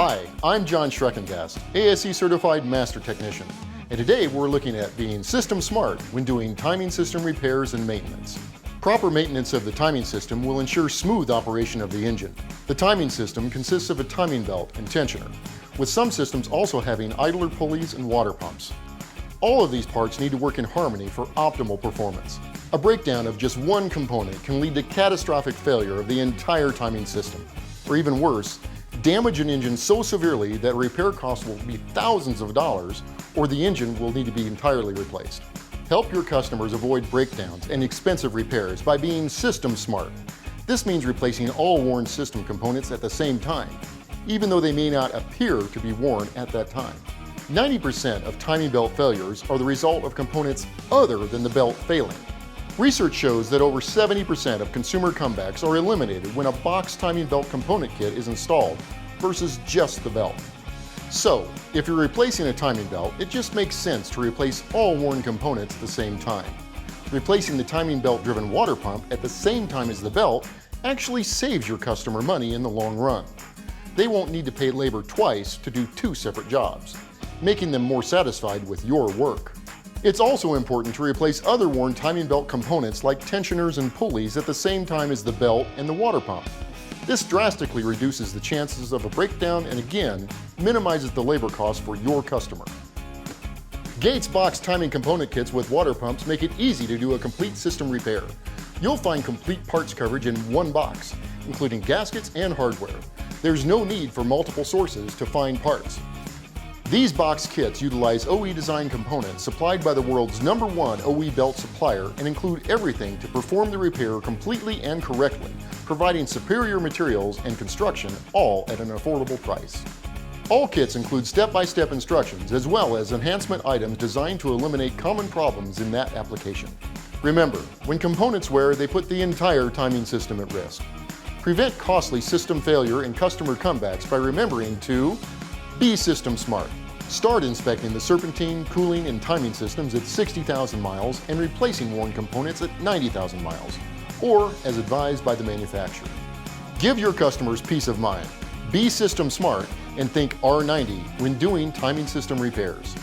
Hi, I'm John SCHRECKENGAST, ASE Certified Master Technician, and today we're looking at being system smart when doing timing system repairs and maintenance. Proper maintenance of the timing system will ensure smooth operation of the engine. The timing system consists of a timing belt and tensioner, with some systems also having idler pulleys and water pumps. All of these parts need to work in harmony for optimal performance. A breakdown of just one component can lead to catastrophic failure of the entire timing system, or even worse, damage an engine so severely that repair costs will be thousands of dollars, or the engine will need to be entirely replaced. Help your customers avoid breakdowns and expensive repairs by being system smart. This means replacing all worn system components at the same time, even though they may not appear to be worn at that time. 90% of timing belt failures are the result of components other than the belt failing. Research shows that over 70% of consumer comebacks are eliminated when a box timing belt component kit is installed versus just the belt. So, if you're replacing a timing belt, it just makes sense to replace all worn components at the same time. Replacing the timing belt driven water pump at the same time as the belt actually saves your customer money in the long run. They won't need to pay labor twice to do two separate jobs, making them more satisfied with your work. It's also important to replace other worn timing belt components like tensioners and pulleys at the same time as the belt and the water pump. This drastically reduces the chances of a breakdown and again, minimizes the labor cost for your customer. Gates box timing component kits with water pumps make it easy to do a complete system repair. You'll find complete parts coverage in one box, including gaskets and hardware. There's no need for multiple sources to find parts. These box kits utilize OE design components supplied by the world's #1 OE belt supplier and include everything to perform the repair completely and correctly, providing superior materials and construction, all at an affordable price. All kits include step-by-step instructions as well as enhancement items designed to eliminate common problems in that application. Remember, when components wear, they put the entire timing system at risk. Prevent costly system failure and customer comebacks by remembering to be system smart. Start inspecting the serpentine, cooling, and timing systems at 60,000 miles and replacing worn components at 90,000 miles, or as advised by the manufacturer. Give your customers peace of mind. Be system smart and think R90 when doing timing system repairs.